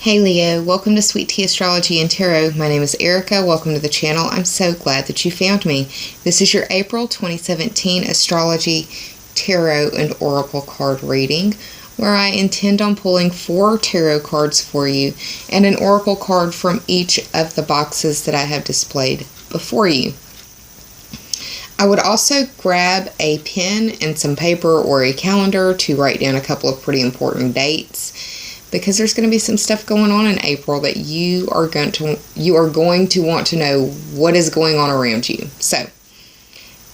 Hey Leo, welcome to Sweet Tea Astrology and Tarot. My name is Erica. Welcome to the channel. I'm so glad that you found me. This is your April 2017 Astrology, Tarot, and Oracle card reading, where I intend on pulling 4 tarot cards for you and an oracle card from each of the boxes that I have displayed before you. I would also grab a pen and some paper or a calendar to write down a couple of pretty important dates, because there's going to be some stuff going on in April that you are going to want to know what is going on around you. So,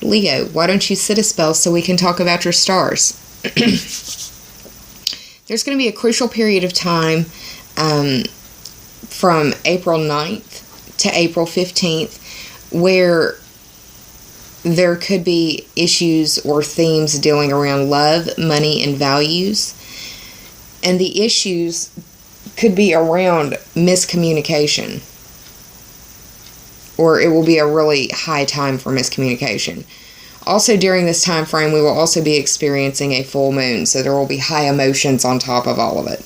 Leo, why don't you sit a spell so we can talk about your stars? There's going to be a crucial period of time from April 9th to April 15th where there could be issues or themes dealing around love, money, and values. And the issues could be around miscommunication, or it will be a really high time for miscommunication. Also, during this time frame, we will also be experiencing a full moon, so there will be high emotions on top of all of it.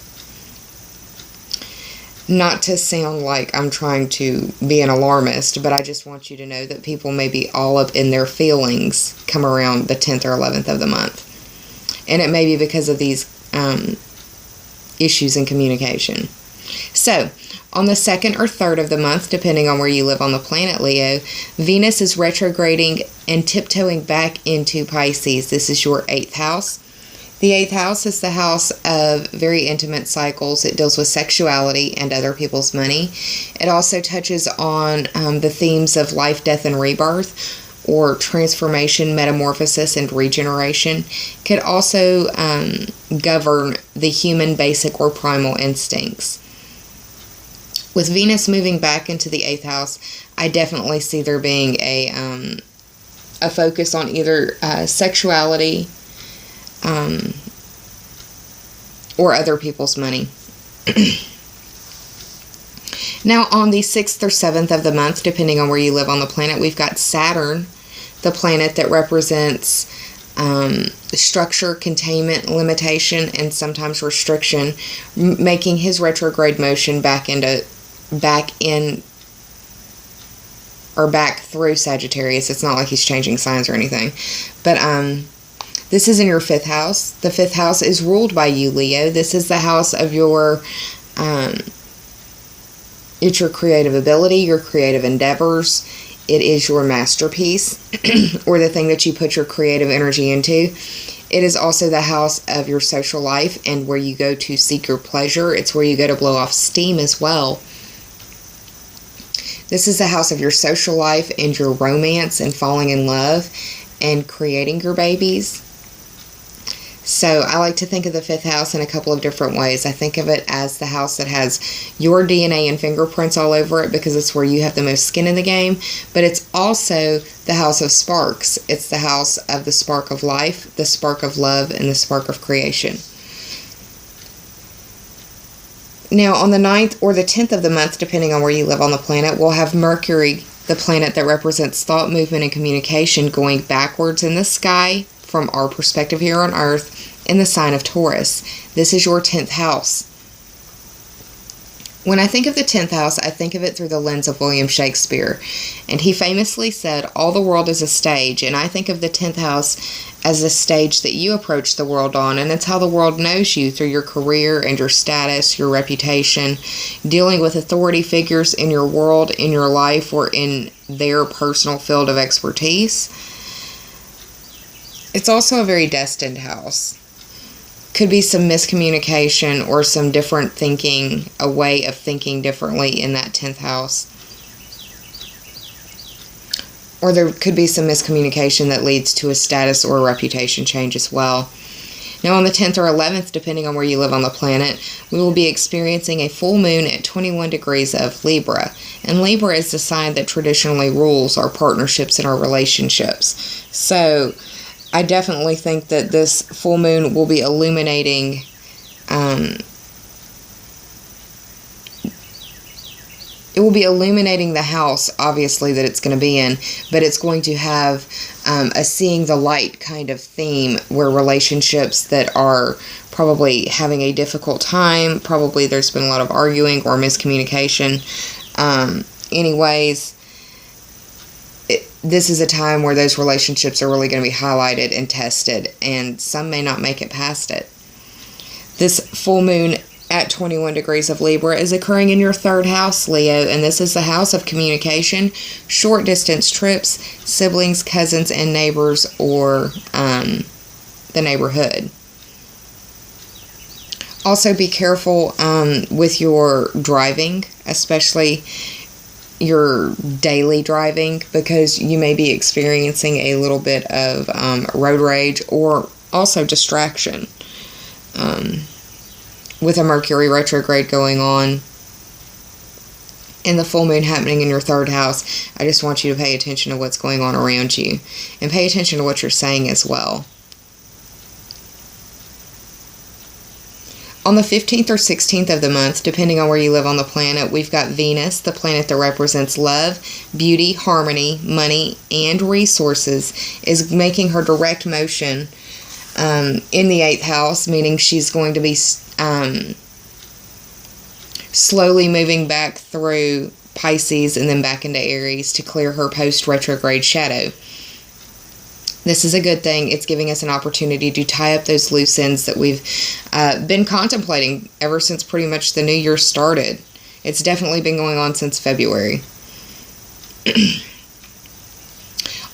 Not to sound like I'm trying to be an alarmist, but I just want you to know that people may be all up in their feelings come around the 10th or 11th of the month. And it may be because of these issues in communication. So, on the 2nd or 3rd of the month, depending on where you live on the planet, Leo, Venus is retrograding and tiptoeing back into Pisces. This is your 8th house. The 8th house is the house of very intimate cycles. It deals with sexuality and other people's money. It also touches on the themes of life, death, and rebirth, or transformation, metamorphosis, and regeneration. Could also govern the human basic or primal instincts. With Venus moving back into the 8th house, I definitely see there being a focus on either sexuality or other people's money. Now, on the 6th or 7th of the month, depending on where you live on the planet, we've got Saturn, the planet that represents structure, containment, limitation, and sometimes restriction, making his retrograde motion back through Sagittarius. It's not like he's changing signs or anything. But this is in your 5th house. The 5th house is ruled by you, Leo. This is the house of your it's your creative ability, your creative endeavors. It is your masterpiece, or the thing that you put your creative energy into. It is also the house of your social life and where you go to seek your pleasure. It's where you go to blow off steam as well. This is the house of your social life and your romance and falling in love and creating your babies. So I like to think of the 5th house in a couple of different ways. I think of it as the house that has your DNA and fingerprints all over it because it's where you have the most skin in the game. But it's also the house of sparks. It's the house of the spark of life, the spark of love, and the spark of creation. Now, on the 9th or the 10th of the month, depending on where you live on the planet, we'll have Mercury, the planet that represents thought, movement, and communication, going backwards in the sky from our perspective here on Earth in the sign of Taurus. This is your 10th house. When I think of the 10th house, I think of it through the lens of William Shakespeare. And he famously said, all the world is a stage. And I think of the 10th house as a stage that you approach the world on. And it's how the world knows you through your career and your status, your reputation, dealing with authority figures in your world, in your life, or in their personal field of expertise. It's also a very destined house. Could be some miscommunication or some different thinking, a way of thinking differently in that 10th house. Or there could be some miscommunication that leads to a status or a reputation change as well. Now, on the 10th or 11th, depending on where you live on the planet, we will be experiencing a full moon at 21 degrees of Libra. And Libra is the sign that traditionally rules our partnerships and our relationships. So I definitely think that this full moon will be illuminating it it will be illuminating the house, obviously, that it's going to be in, but it's going to have a seeing the light kind of theme, where relationships that are probably having a difficult time, probably there's been a lot of arguing or miscommunication. Anyways, this is a time where those relationships are really going to be highlighted and tested, and some may not make it past it. This full moon at 21 degrees of Libra is occurring in your 3rd house, Leo, and this is the house of communication, short distance trips, siblings, cousins, and neighbors, or the neighborhood. Also be careful with your driving, especially your daily driving, because you may be experiencing a little bit of road rage or also distraction. With a Mercury retrograde going on and the full moon happening in your 3rd house, I just want you to pay attention to what's going on around you and pay attention to what you're saying as well. On the 15th or 16th of the month, depending on where you live on the planet, we've got Venus, the planet that represents love, beauty, harmony, money, and resources, is making her direct motion in the 8th house, meaning she's going to be slowly moving back through Pisces and then back into Aries to clear her post-retrograde shadow. This is a good thing. It's giving us an opportunity to tie up those loose ends that we've been contemplating ever since pretty much the new year started. It's definitely been going on since February.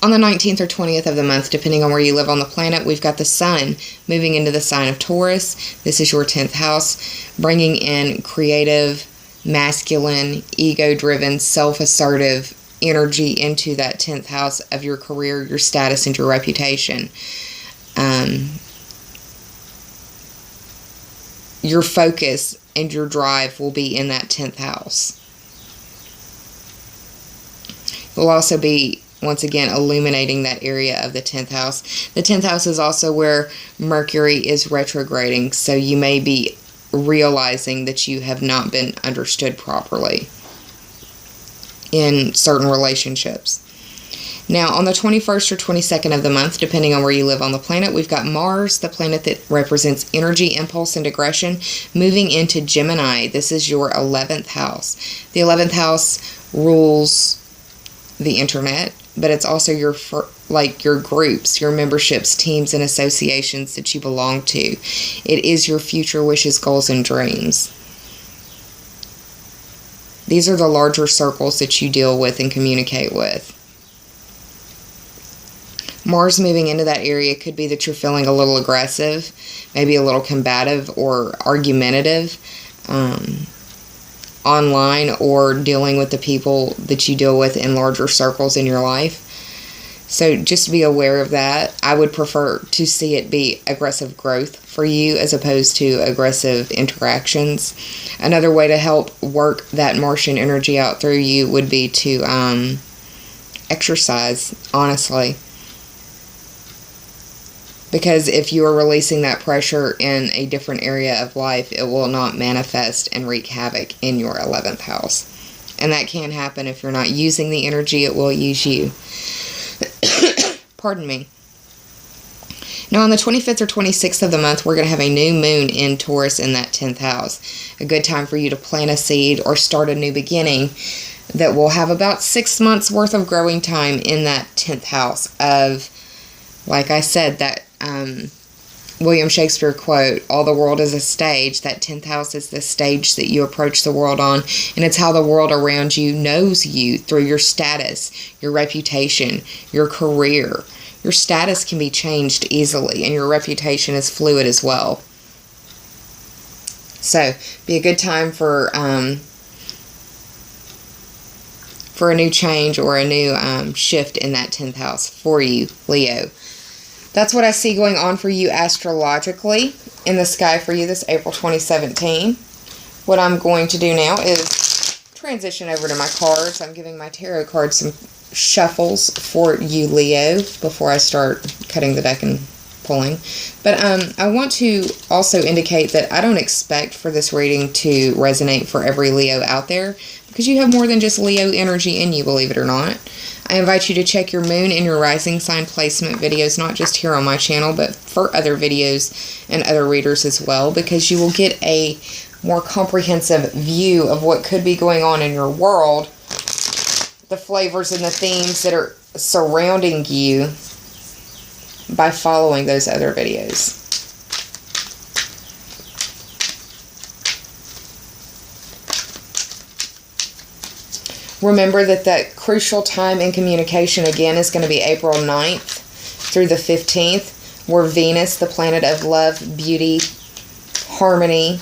On the 19th or 20th of the month, depending on where you live on the planet, we've got the Sun moving into the sign of Taurus. This is your 10th house, bringing in creative, masculine, ego-driven, self-assertive energy into that 10th house of your career, your status, and your reputation. Your focus and your drive will be in that 10th house. It will also be, once again, illuminating that area of the 10th house. The 10th house is also where Mercury is retrograding, so you may be realizing that you have not been understood properly in certain relationships. Now, on the 21st or 22nd of the month, depending on where you live on the planet, we've got Mars, the planet that represents energy, impulse, and aggression, moving into Gemini. This is your 11th house. The 11th house rules the internet, but it's also your groups, your memberships, teams, and associations that you belong to. It is your future wishes, goals, and dreams. These are the larger circles that you deal with and communicate with. Mars moving into that area could be that you're feeling a little aggressive, maybe a little combative or argumentative online, or dealing with the people that you deal with in larger circles in your life. So just be aware of that. I would prefer to see it be aggressive growth for you as opposed to aggressive interactions. Another way to help work that Martian energy out through you would be to exercise, honestly. Because if you are releasing that pressure in a different area of life, it will not manifest and wreak havoc in your 11th house. And that can happen if you're not using the energy, it will use you. Pardon me. Now, on the 25th or 26th of the month, we're going to have a new moon in Taurus in that 10th house. A good time for you to plant a seed or start a new beginning that will have about 6 months worth of growing time in that 10th house of, like I said, that William Shakespeare quote, "All the world is a stage." That 10th house is the stage that you approach the world on, and it's how the world around you knows you through your status, your reputation, your career. Your status can be changed easily, and your reputation is fluid as well. So, be a good time for a new change or a new shift in that 10th house for you, Leo. That's what I see going on for you astrologically in the sky for you this April 2017. What I'm going to do now is transition over to my cards. I'm giving my tarot cards some shuffles for you, Leo, before I start cutting the deck and pulling. But I want to also indicate that I don't expect for this reading to resonate for every Leo out there, because you have more than just Leo energy in you, believe it or not. I invite you to check your moon and your rising sign placement videos, not just here on my channel, but for other videos and other readers as well, because you will get a more comprehensive view of what could be going on in your world, the flavors and the themes that are surrounding you by following those other videos. Remember that crucial time in communication, again, is going to be April 9th through the 15th, where Venus, the planet of love, beauty, harmony,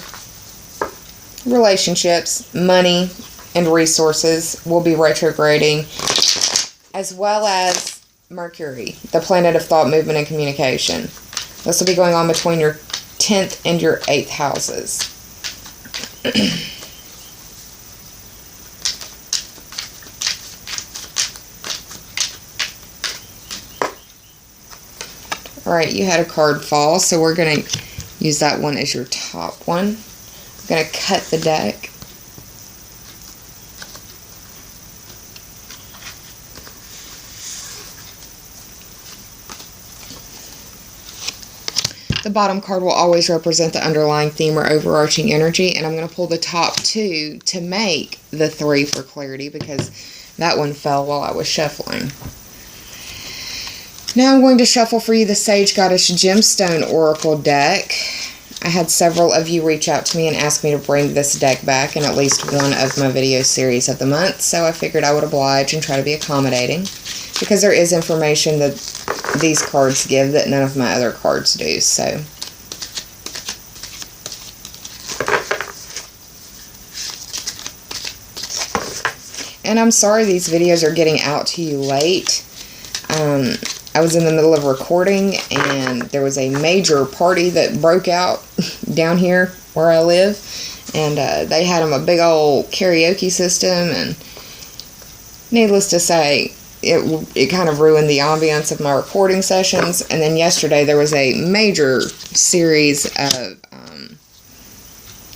relationships, money, and resources, will be retrograding, as well as Mercury, the planet of thought, movement, and communication. This will be going on between your 10th and your 8th houses. Alright, you had a card fall, so we're going to use that one as your top one. I'm going to cut the deck. The bottom card will always represent the underlying theme or overarching energy, and I'm going to pull the top two to make the three for clarity, because that one fell while I was shuffling. Now I'm going to shuffle for you the Sage Goddess Gemstone Oracle deck. I had several of you reach out to me and ask me to bring this deck back in at least one of my video series of the month, so I figured I would oblige and try to be accommodating, because there is information that these cards give that none of my other cards do. So and I'm sorry these videos are getting out to you late. I was in the middle of recording, and there was a major party that broke out down here where I live, and they had them a big old karaoke system, and needless to say, it kind of ruined the ambience of my recording sessions. And then yesterday there was a major series of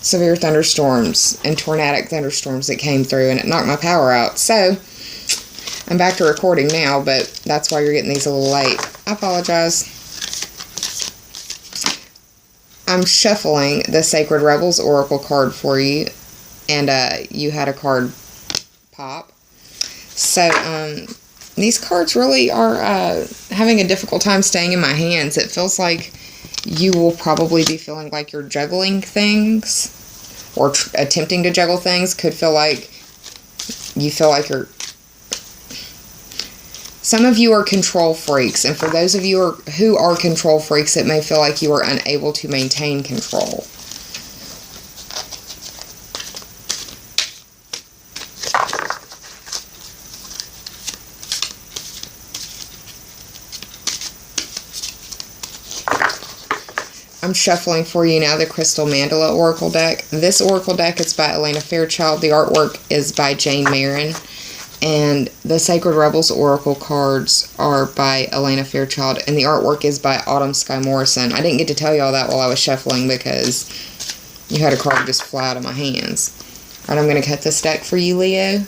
severe thunderstorms and tornadic thunderstorms that came through, and it knocked my power out. So I'm back to recording now, but that's why you're getting these a little late. I apologize. I'm shuffling the Sacred Rebels Oracle card for you, and you had a card pop. So these cards really are having a difficult time staying in my hands. It feels like you will probably be feeling like you're juggling things, or attempting to juggle things. Could feel like you feel like you're... Some of you are control freaks, and for those of you who are control freaks, it may feel like you are unable to maintain control. I'm shuffling for you now the Crystal Mandala Oracle deck. This Oracle deck is by Elena Fairchild. The artwork is by Jane Marin. And the Sacred Rebels Oracle cards are by Elena Fairchild, and the artwork is by Autumn Sky Morrison. I didn't get to tell you all that while I was shuffling because you had a card just fly out of my hands. Alright, I'm going to cut this deck for you, Leo.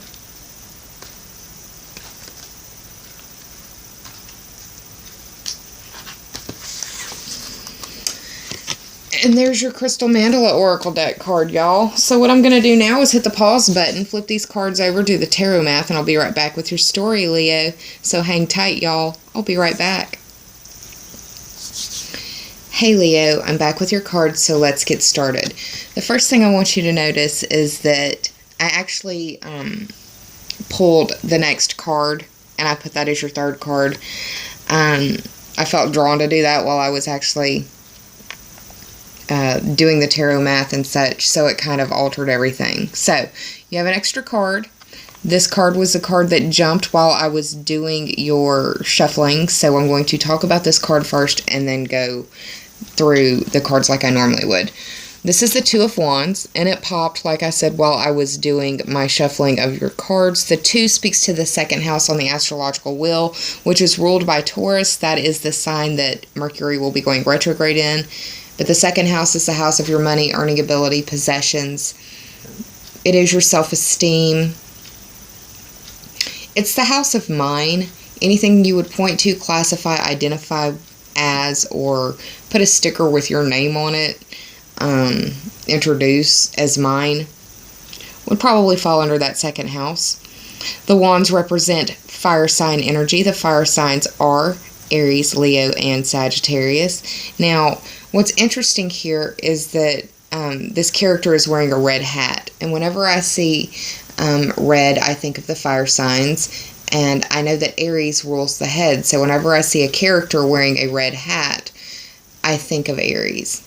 And there's your Crystal Mandala Oracle deck card, y'all. So what I'm going to do now is hit the pause button, flip these cards over, do the tarot math, and I'll be right back with your story, Leo. So hang tight, y'all. I'll be right back. Hey, Leo. I'm back with your cards, so let's get started. The first thing I want you to notice is that I actually pulled the next card, and I put that as your third card. I felt drawn to do that while I was actually... doing the tarot math and such, so it kind of altered everything. So, you have an extra card. This card was a card that jumped while I was doing your shuffling, so I'm going to talk about this card first and then go through the cards like I normally would. This is the Two of Wands, and it popped, like I said, while I was doing my shuffling of your cards. The 2 speaks to the second house on the astrological wheel, which is ruled by Taurus. That is the sign that Mercury will be going retrograde in. But the second house is the house of your money, earning ability, possessions. It is your self-esteem. It's the house of mine. Anything you would point to, classify, identify as, or put a sticker with your name on it, introduce as mine, would probably fall under that second house. The wands represent fire sign energy. The fire signs are Aries, Leo, and Sagittarius. Now, what's interesting here is that this character is wearing a red hat. And whenever I see red, I think of the fire signs. And I know that Aries rules the head. So whenever I see a character wearing a red hat, I think of Aries.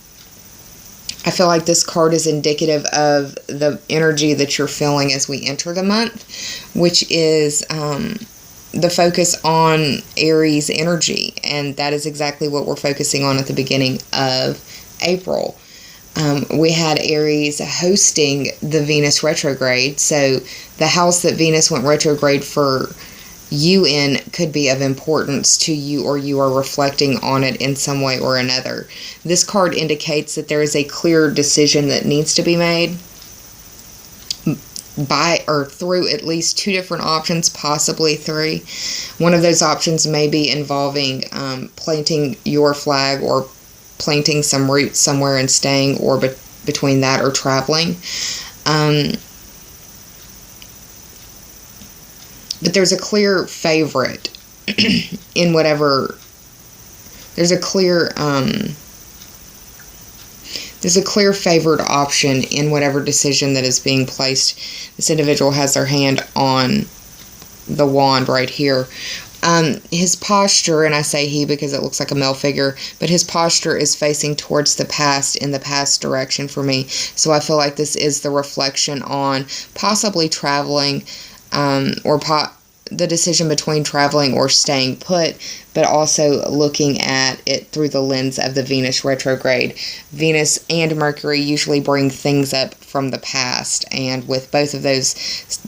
I feel like this card is indicative of the energy that you're feeling as we enter the month, which is the focus on Aries energy. And that is exactly what we're focusing on at the beginning of April. We had Aries hosting the Venus retrograde. So the house that Venus went retrograde for you in could be of importance to you, or you are reflecting on it in some way or another. This card indicates that there is a clear decision that needs to be made by or through at least 2 different options, possibly 3. One of those options may be involving planting your flag, or planting some roots somewhere and staying, or between that or traveling. But there's a clear favorite in whatever. There's a clear favored option in whatever decision that is being placed. This individual has their hand on the wand right here. His posture, and I say he because it looks like a male figure, but his posture is facing towards the past, in the past direction for me. So I feel like this is the reflection on possibly traveling, or the decision between traveling or staying put, but also looking at it through the lens of the Venus retrograde. Venus and Mercury usually bring things up from the past, and with both of those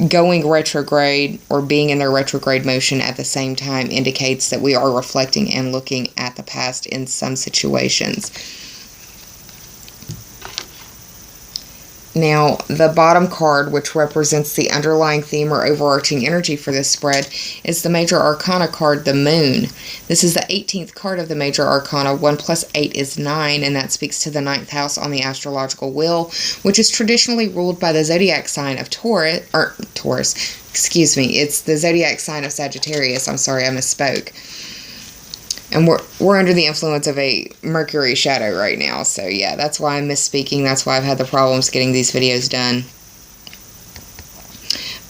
going retrograde or being in their retrograde motion at the same time indicates that we are reflecting and looking at the past in some situations. Now, the bottom card, which represents the underlying theme or overarching energy for this spread, is the Major Arcana card, the Moon. This is the 18th card of the Major Arcana. 1 plus 8 is 9, and that speaks to the 9th house on the astrological wheel, which is traditionally ruled by the zodiac sign of Taurus. Excuse me, it's the zodiac sign of Sagittarius. I'm sorry, I misspoke. And we're under the influence of a Mercury shadow right now. So yeah, that's why I'm misspeaking. That's why I've had the problems getting these videos done.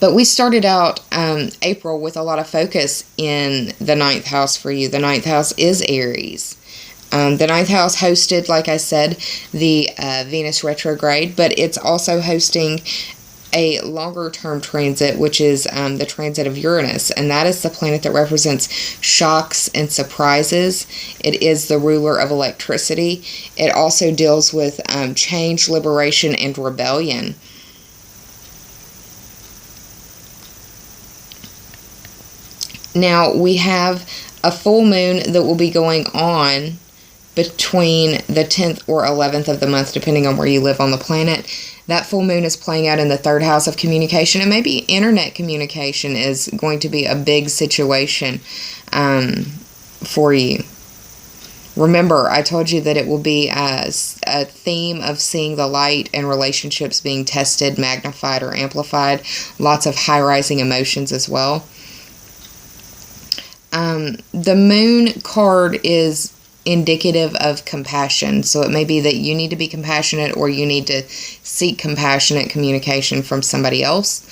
But we started out April with a lot of focus in the 9th house for you. The 9th house is Aries. The 9th house hosted, like I said, the Venus retrograde, but it's also hosting a longer term transit, which is the transit of Uranus, and that is the planet that represents shocks and surprises. It is the ruler of electricity. It also deals with change, liberation, and rebellion. Now, we have a full moon that will be going on between the 10th or 11th of the month, depending on where you live on the planet. That full moon is playing out in the 3rd house of communication, and maybe internet communication is going to be a big situation for you. Remember, I told you that it will be a theme of seeing the light and relationships being tested, magnified, or amplified. Lots of high-rising emotions as well. The moon card is indicative of compassion, so it may be that you need to be compassionate, or you need to seek compassionate communication from somebody else.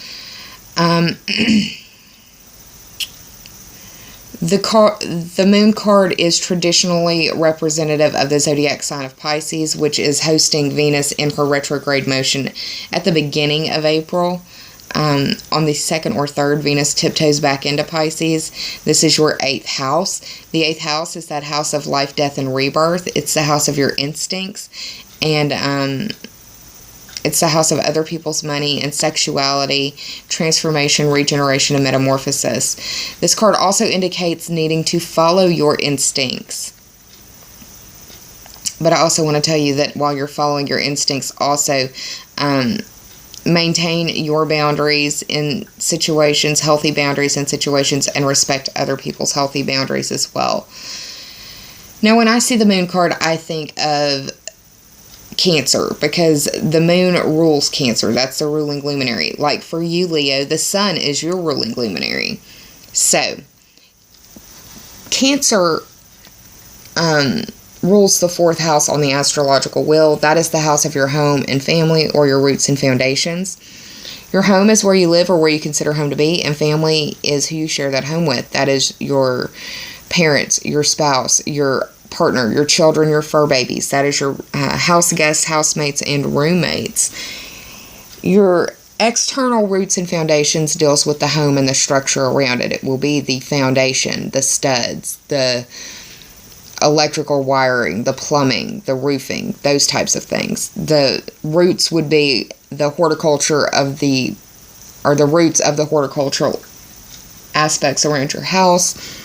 The moon card is traditionally representative of the zodiac sign of Pisces, which is hosting Venus in her retrograde motion at the beginning of April. On the 2nd or 3rd, Venus tiptoes back into Pisces. This is your 8th house. The 8th house is that house of life, death, and rebirth. It's the house of your instincts. And It's the house of other people's money and sexuality, transformation, regeneration, and metamorphosis. This card also indicates needing to follow your instincts. But I also want to tell you that while you're following your instincts, also maintain your boundaries in situations, healthy boundaries in situations, and respect other people's healthy boundaries as well. Now, when I see the moon card, I think of Cancer, because the moon rules Cancer. That's the ruling luminary. Like for you, Leo, the sun is your ruling luminary. So, Cancer rules the 4th house on the astrological wheel. That is the house of your home and family, or your roots and foundations. Your home is where you live or where you consider home to be, and family is who you share that home with. That is your parents, your spouse, your partner, your children, your fur babies. That is your house guests, housemates, and roommates. Your external roots and foundations deals with the home and the structure around it. It will be the foundation, the studs, the electrical wiring, the plumbing, the roofing, those types of things. The roots would be the horticulture of the roots of the horticultural aspects around your house.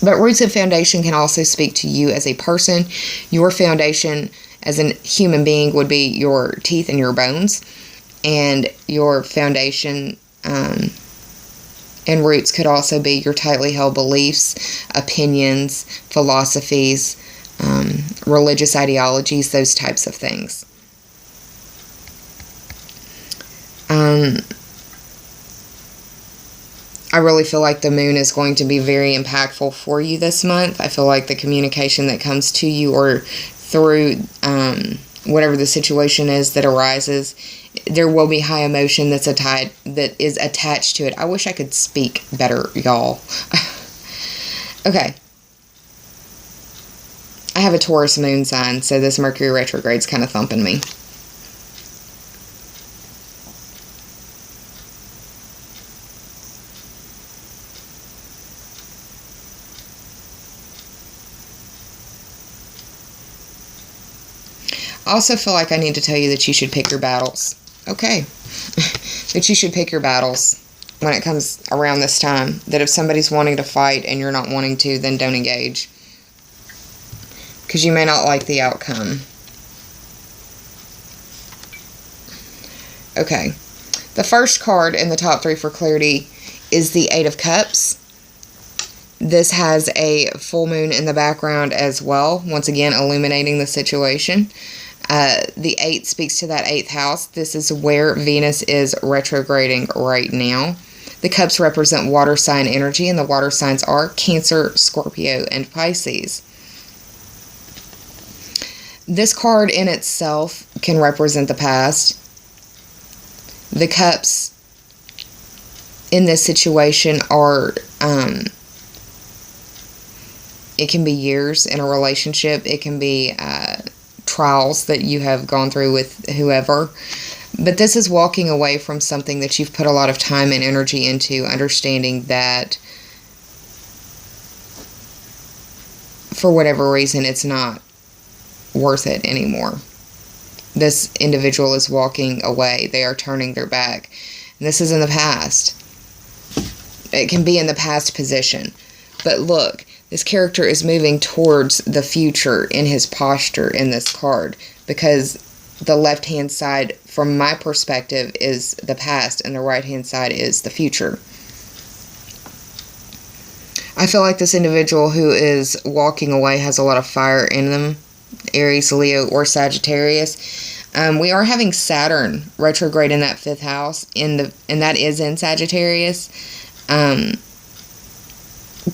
But roots and foundation can also speak to you as a person. Your foundation as a human being would be your teeth and your bones. And your foundation and roots could also be your tightly held beliefs, opinions, philosophies, religious ideologies, those types of things. I really feel like the moon is going to be very impactful for you this month. I feel like the communication that comes to you or through whatever the situation is that arises, there will be high emotion that is attached to it. I wish I could speak better, y'all. Okay. I have a Taurus moon sign, so this Mercury retrograde's kind of thumping me. I also feel like I need to tell you that you should pick your battles. Okay. That you should pick your battles when it comes around this time. That if somebody's wanting to fight and you're not wanting to, then don't engage. Because you may not like the outcome. Okay. The first card in the top 3 for clarity is the 8 of Cups. This has a full moon in the background as well. Once again, illuminating the situation. The 8 speaks to that 8th house. This is where Venus is retrograding right now. The cups represent water sign energy, and the water signs are Cancer, Scorpio, and Pisces. This card in itself can represent the past. The cups in this situation are, it can be years in a relationship. It can be trials that you have gone through with whoever. But this is walking away from something that you've put a lot of time and energy into, understanding that for whatever reason it's not worth it anymore. This individual is walking away. They are turning their back. And this is in the past. It can be in the past position. But look, this character is moving towards the future in his posture in this card, because the left-hand side, from my perspective, is the past, and the right-hand side is the future. I feel like this individual who is walking away has a lot of fire in them, Aries, Leo, or Sagittarius. We are having Saturn retrograde in that 5th house, and that is in Sagittarius.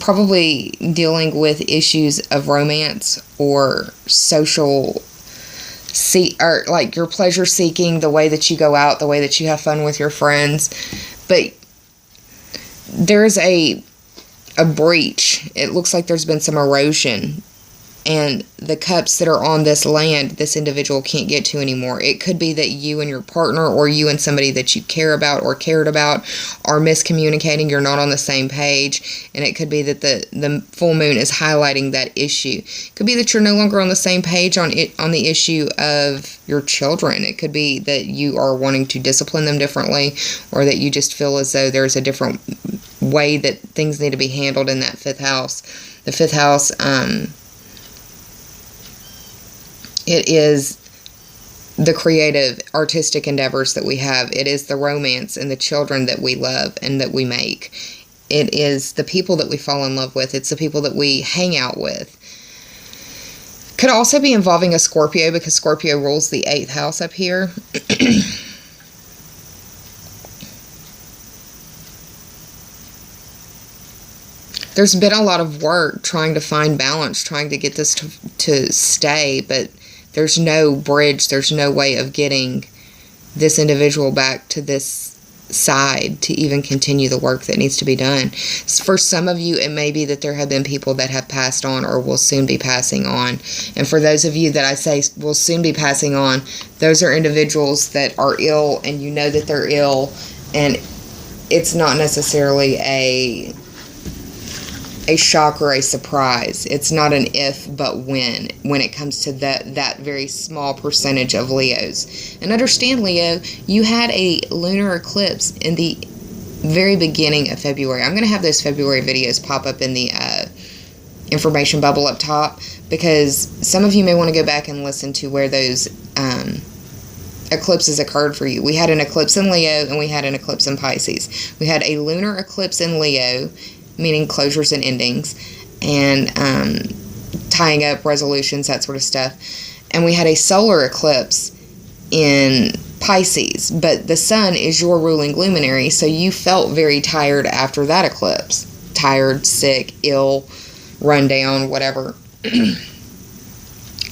Probably dealing with issues of romance or social, or like your pleasure seeking, the way that you go out, the way that you have fun with your friends. But there's a breach. It looks like there's been some erosion and the cups that are on this land, this individual can't get to anymore. It could be that you and your partner, or you and somebody that you care about or cared about, are miscommunicating. You're not on the same page, and it could be that the full moon is highlighting that issue. It could be that you're no longer on the same page on the issue of your children. It could be that you are wanting to discipline them differently, or that you just feel as though there's a different way that things need to be handled in that fifth house. The fifth house, it is the creative, artistic endeavors that we have. It is the romance and the children that we love and that we make. It is the people that we fall in love with. It's the people that we hang out with. Could also be involving a Scorpio, because Scorpio rules the 8th house up here. There's been a lot of work trying to find balance, trying to get this to stay, but there's no bridge, there's no way of getting this individual back to this side to even continue the work that needs to be done. For some of you, it may be that there have been people that have passed on or will soon be passing on. And for those of you that I say will soon be passing on, those are individuals that are ill, and you know that they're ill, and it's not necessarily a shock or a surprise. It's not an if but when it comes to that very small percentage of Leos. And understand, Leo, you had a lunar eclipse in the very beginning of February. I'm going to have those February videos pop up in the information bubble up top, because some of you may want to go back and listen to where those eclipses occurred for you. We had an eclipse in Leo, and we had an eclipse in Pisces. We had a lunar eclipse in Leo, meaning closures and endings, and tying up resolutions, that sort of stuff. And we had a solar eclipse in Pisces, but the sun is your ruling luminary, so you felt very tired after that eclipse. Tired, sick, ill, run down, whatever.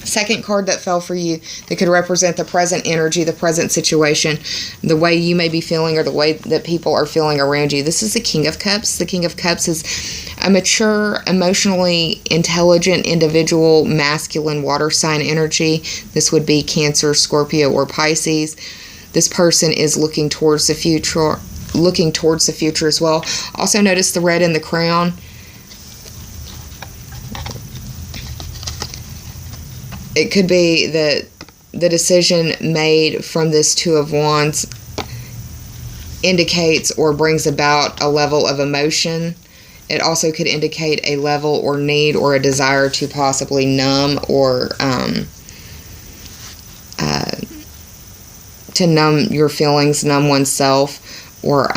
Second card that fell for you that could represent the present energy, the present situation, the way you may be feeling, or the way that people are feeling around you. This is the King of Cups. The King of Cups is a mature, emotionally intelligent individual, masculine water sign energy. This would be Cancer, Scorpio, or Pisces. This person is looking towards the future as well. Also notice the red in the crown. It could be that the decision made from this Two of Wands indicates or brings about a level of emotion. It also could indicate a level or need or a desire to possibly numb or to numb your feelings, numb oneself, or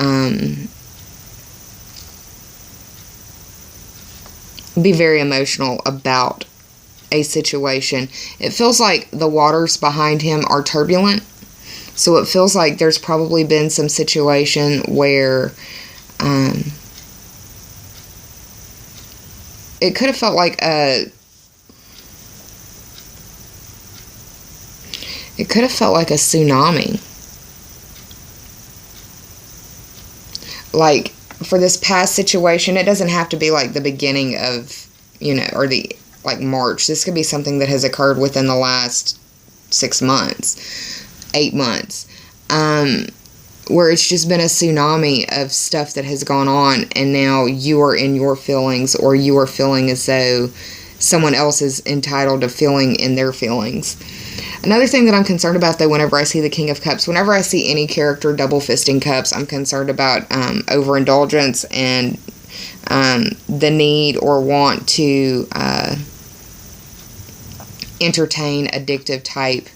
be very emotional about a situation. It feels like the waters behind him are turbulent, so it feels like there's probably been some situation where it could have felt like a tsunami. Like, for this past situation, it doesn't have to be like the beginning of, or the like March. This could be something that has occurred within the last 6 months, 8 months, where it's just been a tsunami of stuff that has gone on, and now you are in your feelings, or you are feeling as though someone else is entitled to feeling in their feelings. Another thing that I'm concerned about, though, whenever I see the King of Cups, whenever I see any character double-fisting cups, I'm concerned about overindulgence and the need or want to entertain addictive type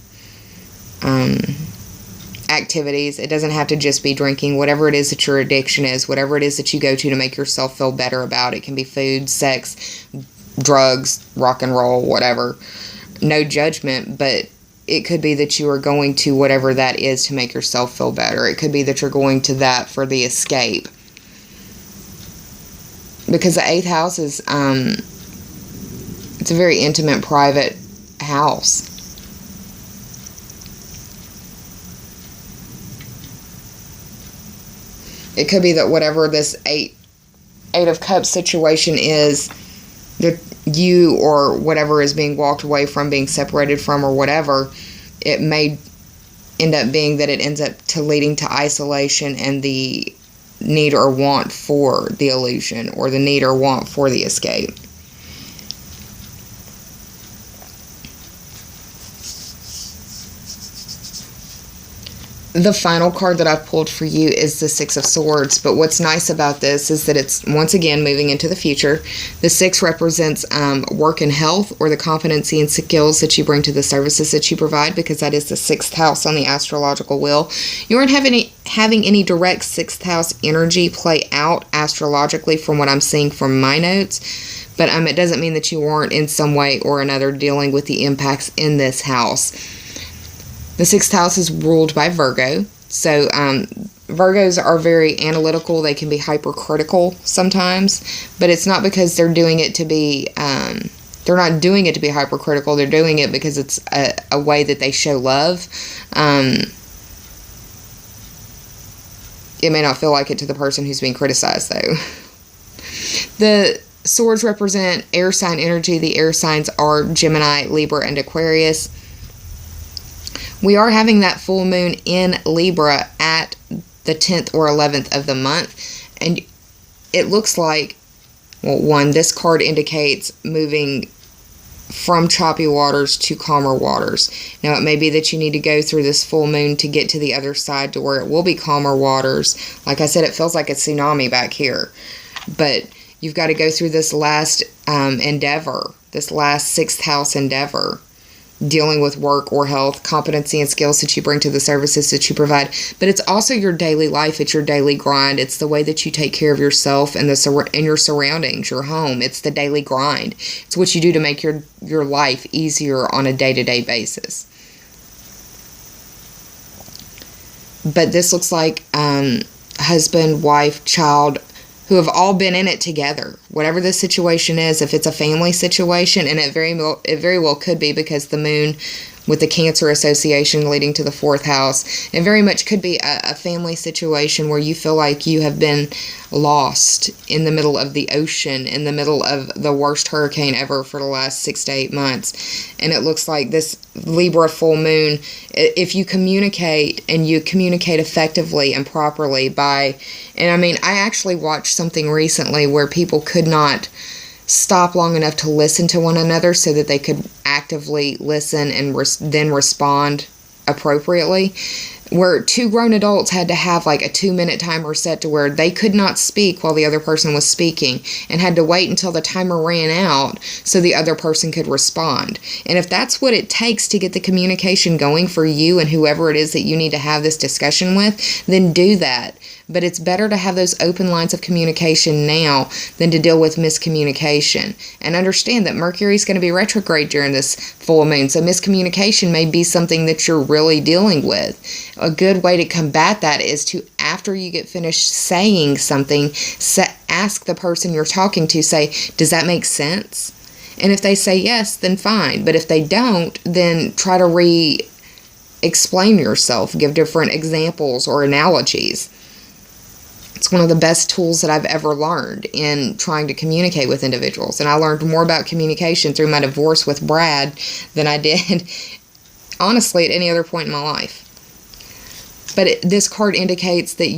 activities. It doesn't have to just be drinking. Whatever it is that your addiction is, whatever it is that you go to make yourself feel better about. It can be food, sex, drugs, rock and roll, whatever. No judgment, but it could be that you are going to whatever that is to make yourself feel better. It could be that you're going to that for the escape. Because the 8th house is it's a very intimate, private house. It could be that whatever this eight of cups situation is, you or whatever is being walked away from, being separated from, or whatever, it may end up being that it ends up to leading to isolation and the need or want for the illusion, or the need or want for the escape. The final card that I've pulled for you is the Six of Swords, but what's nice about this is that it's, once again, moving into the future. The Six represents work and health, or the competency and skills that you bring to the services that you provide, because that is the 6th house on the astrological wheel. You aren't having any direct 6th house energy play out astrologically from what I'm seeing from my notes, but it doesn't mean that you aren't in some way or another dealing with the impacts in this house. The 6th house is ruled by Virgo, so Virgos are very analytical. They can be hypercritical sometimes, but it's not because they're doing it to be, they're not doing it to be hypercritical. They're doing it because it's a way that they show love. It may not feel like it to the person who's being criticized, though. The swords represent air sign energy. The air signs are Gemini, Libra, and Aquarius. We are having that full moon in Libra at the 10th or 11th of the month, and it looks like, well, one, this card indicates moving from choppy waters to calmer waters. Now, it may be that you need to go through this full moon to get to the other side to where it will be calmer waters. Like I said, it feels like a tsunami back here, but you've got to go through this last endeavor, this last 6th house endeavor, dealing with work or health, competency and skills that you bring to the services that you provide. But it's also your daily life. It's your daily grind. It's the way that you take care of yourself and your surroundings, your home. It's the daily grind. It's what you do to make your life easier on a day-to-day basis. But this looks like husband, wife, child, who have all been in it together. Whatever the situation is, if it's a family situation, and it very well could be, because the moon with the Cancer association leading to the 4th house, it very much could be a family situation where you feel like you have been lost in the middle of the ocean, in the middle of the worst hurricane ever for the last 6 to 8 months. And it looks like this Libra full moon, if you communicate, and you communicate effectively and properly I actually watched something recently where people could not stop long enough to listen to one another so that they could actively listen and then respond appropriately, where 2 grown adults had to have like a 2-minute timer set to where they could not speak while the other person was speaking, and had to wait until the timer ran out so the other person could respond. And if that's what it takes to get the communication going for you and whoever it is that you need to have this discussion with, then do that. But it's better to have those open lines of communication now than to deal with miscommunication. And understand that Mercury is going to be retrograde during this full moon, so miscommunication may be something that you're really dealing with. A good way to combat that is to, after you get finished saying something, ask the person you're talking to, say, does that make sense? And if they say yes, then fine. But if they don't, then try to re-explain yourself, give different examples or analogies. It's one of the best tools that I've ever learned in trying to communicate with individuals. And I learned more about communication through my divorce with Brad than I did, honestly, at any other point in my life. But this card indicates that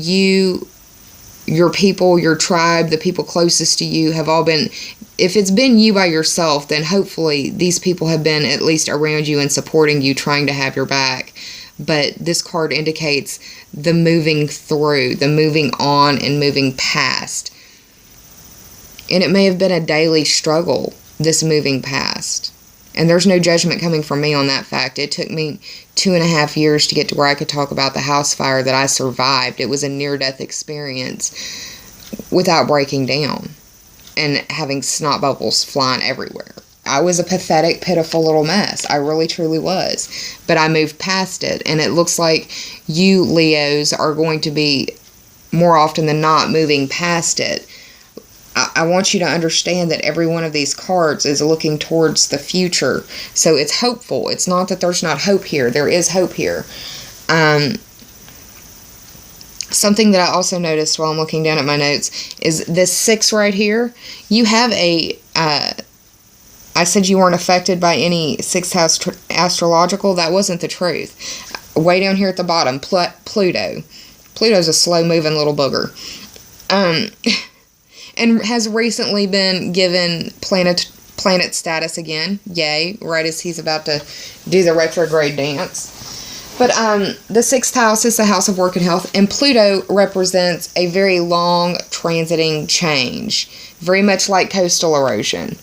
your people, your tribe, the people closest to you have all been, if it's been you by yourself, then hopefully these people have been at least around you and supporting you, trying to have your back. But this card indicates the moving through, the moving on and moving past. And it may have been a daily struggle, this moving past. And there's no judgment coming from me on that fact. It took me 2.5 years to get to where I could talk about the house fire that I survived. It was a near-death experience without breaking down and having snot bubbles flying everywhere. I was a pathetic, pitiful little mess. I really, truly was. But I moved past it. And it looks like you, Leos, are going to be, more often than not, moving past it. I want you to understand that every one of these cards is looking towards the future. So it's hopeful. It's not that there's not hope here. There is hope here. Something that I also noticed while I'm looking down at my notes is this 6 right here. You have a I said you weren't affected by any sixth house astrological. That wasn't the truth. Way down here at the bottom, Pluto. Pluto's a slow-moving little booger. And has recently been given planet status again. Yay, right as he's about to do the retrograde dance. But the sixth house is the house of work and health, and Pluto represents a very long transiting change, very much like coastal erosion.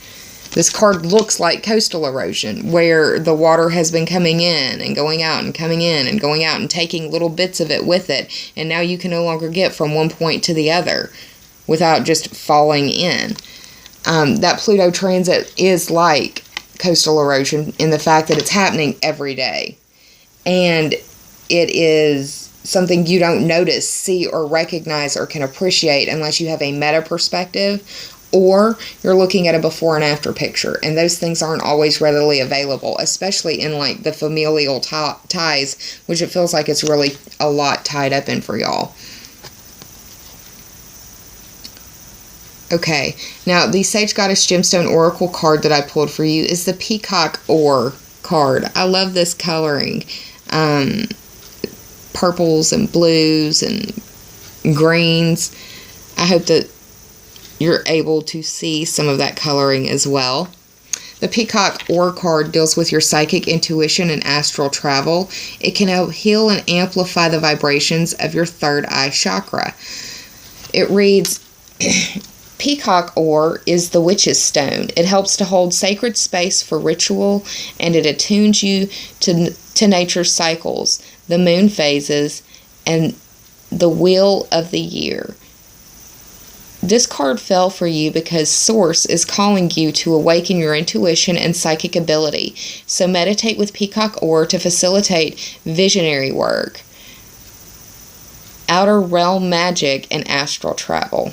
This card looks like coastal erosion, where the water has been coming in and going out and coming in and going out and taking little bits of it with it, and now you can no longer get from one point to the other without just falling in. That Pluto transit is like coastal erosion in the fact that it's happening every day. And it is something you don't notice, see, or recognize or can appreciate unless you have a meta perspective or you're looking at a before and after picture. And those things aren't always readily available, especially in like the familial ties, which it feels like it's really a lot tied up in for y'all. Okay, now the Sage Goddess Gemstone Oracle card that I pulled for you is the Peacock Ore card. I love this coloring. Purples and blues and greens. I hope that you're able to see some of that coloring as well. The Peacock Ore card deals with your psychic intuition and astral travel. It can help heal and amplify the vibrations of your third eye chakra. It reads, Peacock Ore is the witch's stone. It helps to hold sacred space for ritual, and it attunes you to nature's cycles, the moon phases, and the wheel of the year. This card fell for you because Source is calling you to awaken your intuition and psychic ability. So meditate with Peacock Ore to facilitate visionary work, outer realm magic, and astral travel.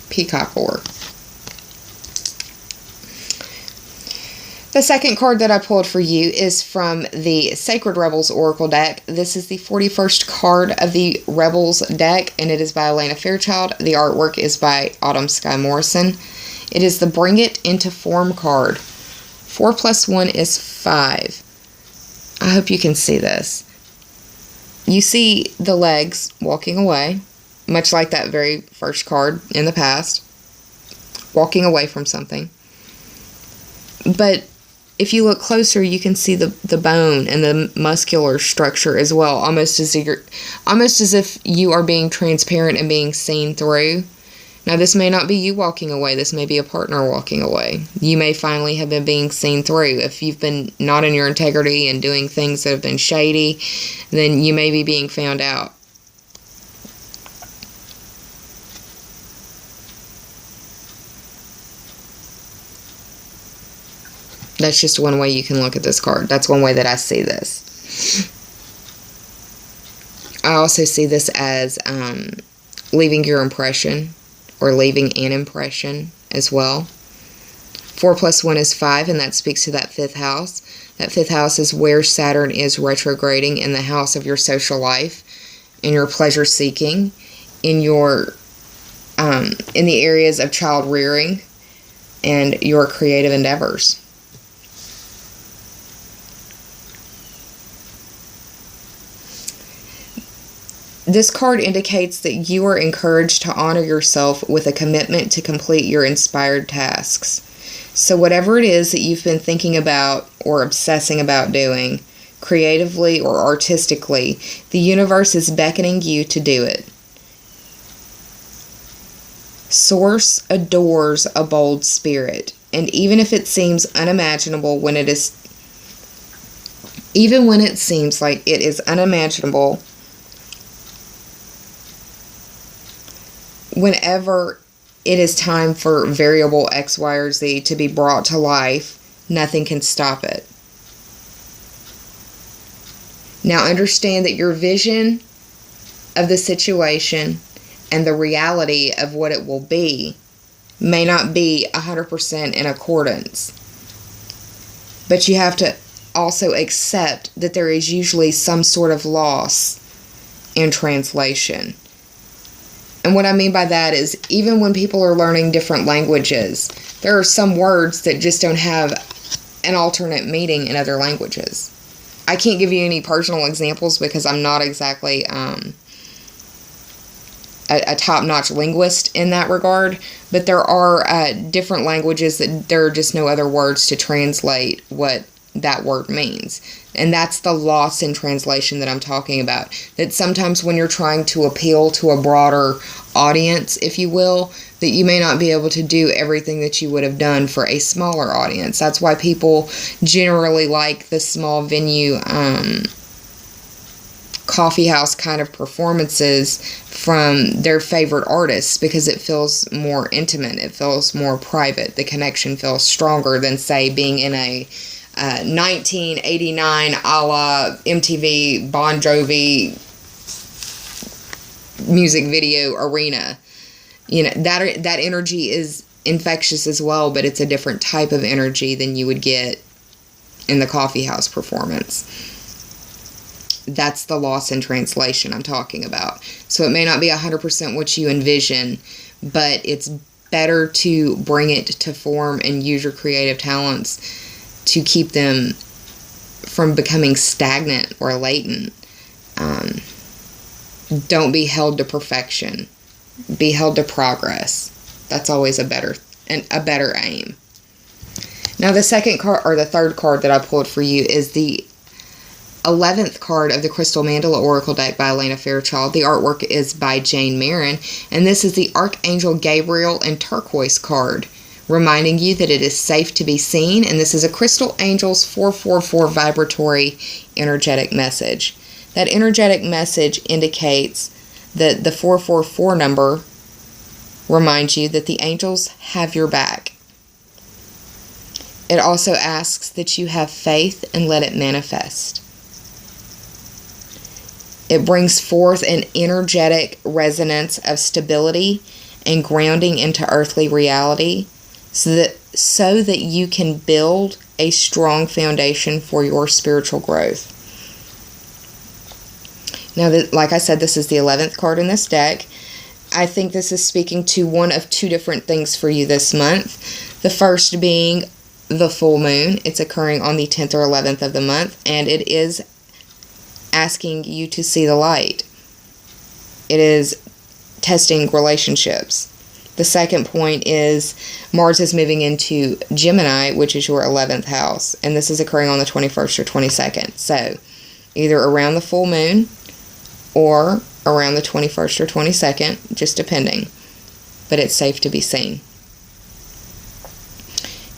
Peacock Ore. The second card that I pulled for you is from the Sacred Rebels Oracle deck. This is the 41st card of the Rebels deck, and it is by Elena Fairchild. The artwork is by Autumn Sky Morrison. It is the Bring It Into Form card. 4 + 1 is 5. I hope you can see this. You see the legs walking away, much like that very first card in the past, walking away from something. But if you look closer, you can see the bone and the muscular structure as well, almost as if you are being transparent and being seen through. Now, this may not be you walking away. This may be a partner walking away. You may finally have been being seen through. If you've been not in your integrity and doing things that have been shady, then you may be being found out. That's just one way you can look at this card. That's one way that I see this. I also see this as leaving your impression or leaving an impression as well. 4 + 1 is 5, and that speaks to that 5th house. That 5th house is where Saturn is retrograding, in the house of your social life, in your pleasure seeking, in your in the areas of child rearing and your creative endeavors. This card indicates that you are encouraged to honor yourself with a commitment to complete your inspired tasks. So whatever it is that you've been thinking about or obsessing about doing, creatively or artistically, the universe is beckoning you to do it. Source adores a bold spirit, and even if it seems unimaginable when it is, even when it seems like it is unimaginable, whenever it is time for variable X, Y, or Z to be brought to life, nothing can stop it. Now understand that your vision of the situation and the reality of what it will be may not be 100% in accordance. But you have to also accept that there is usually some sort of loss in translation. And what I mean by that is, even when people are learning different languages, there are some words that just don't have an alternate meaning in other languages. I can't give you any personal examples because I'm not exactly a top-notch linguist in that regard, but there are different languages that there are just no other words to translate what that word means. And that's the loss in translation that I'm talking about. That sometimes when you're trying to appeal to a broader audience, if you will, that you may not be able to do everything that you would have done for a smaller audience. That's why people generally like the small venue coffee house kind of performances from their favorite artists, because it feels more intimate, it feels more private, the connection feels stronger than, say, being in a 1989 a la MTV Bon Jovi music video arena. You know, that energy is infectious as well, but it's a different type of energy than you would get in the coffee house performance. That's the loss in translation I'm talking about. So it may not be 100% what you envision, but it's better to bring it to form and use your creative talents to keep them from becoming stagnant or latent. Don't be held to perfection. Be held to progress. That's always a better aim. Now the second card, or the third card that I pulled for you, is the 11th card of the Crystal Mandala Oracle deck by Elena Fairchild. The artwork is by Jane Marin, and this is the Archangel Gabriel and Turquoise card, reminding you that it is safe to be seen, and this is a Crystal Angels 444 vibratory energetic message. That energetic message indicates that the 444 number reminds you that the angels have your back. It also asks that you have faith and let it manifest. It brings forth an energetic resonance of stability and grounding into earthly reality, so that you can build a strong foundation for your spiritual growth. Now, like I said, this is the 11th card in this deck. I think this is speaking to one of two different things for you this month. The first being the full moon. It's occurring on the 10th or 11th of the month, and it is asking you to see the light. It is testing relationships. The second point is Mars is moving into Gemini, which is your 11th house, and this is occurring on the 21st or 22nd. So, either around the full moon or around the 21st or 22nd, just depending. But it's safe to be seen.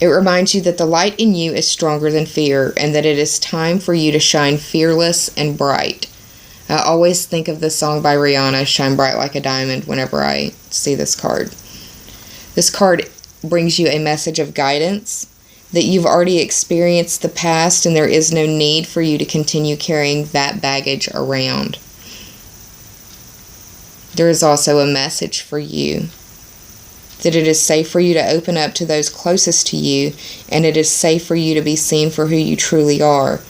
It reminds you that the light in you is stronger than fear, and that it is time for you to shine fearless and bright. I always think of the song by Rihanna, Shine Bright Like a Diamond, whenever I see this card. This card brings you a message of guidance, that you've already experienced the past and there is no need for you to continue carrying that baggage around. There is also a message for you, that it is safe for you to open up to those closest to you, and it is safe for you to be seen for who you truly are.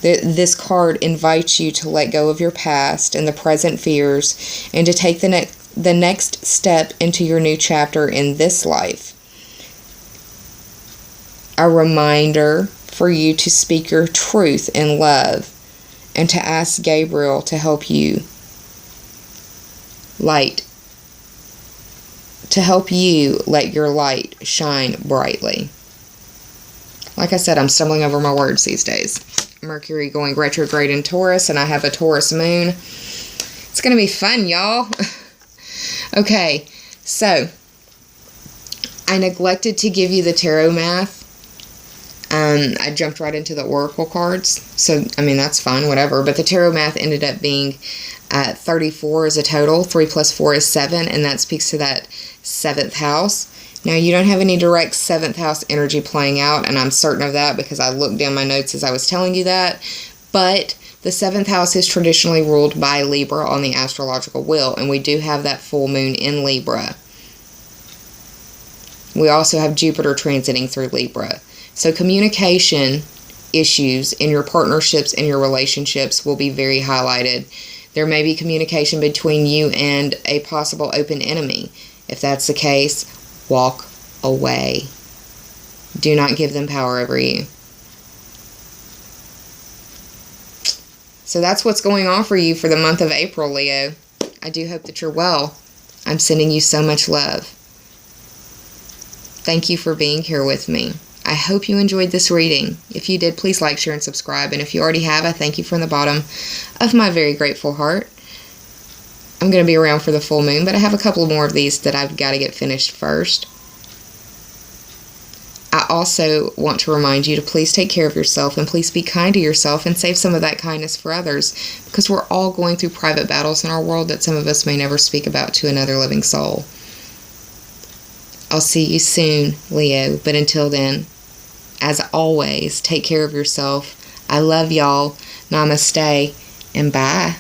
This card invites you to let go of your past and the present fears, and to take the next step into your new chapter in this life. A reminder for you to speak your truth in love, and to ask Gabriel to help you let your light shine brightly. Like I said, I'm stumbling over my words these days. Mercury going retrograde in Taurus, and I have a Taurus moon. It's going to be fun, y'all. Okay, so I neglected to give you the tarot math. I jumped right into the oracle cards. So, I mean, that's fine, whatever. But the tarot math ended up being 34 is a total. 3 plus 4 is 7, and that speaks to that 7th house. Now, you don't have any direct 7th house energy playing out, and I'm certain of that because I looked down my notes as I was telling you that. But the 7th house is traditionally ruled by Libra on the astrological wheel, and we do have that full moon in Libra. We also have Jupiter transiting through Libra. So communication issues in your partnerships and your relationships will be very highlighted There may be communication between you and a possible open enemy. If that's the case, walk away. Do not give them power over you. So that's what's going on for you for the month of April, Leo. I do hope that you're well. I'm sending you so much love. Thank you for being here with me. I hope you enjoyed this reading. If you did, please like, share, and subscribe. And if you already have, I thank you from the bottom of my very grateful heart. I'm going to be around for the full moon, but I have a couple more of these that I've got to get finished first. I also want to remind you to please take care of yourself and please be kind to yourself and save some of that kindness for others, because we're all going through private battles in our world that some of us may never speak about to another living soul. I'll see you soon, Leo, but until then, as always, take care of yourself. I love y'all. Namaste and bye.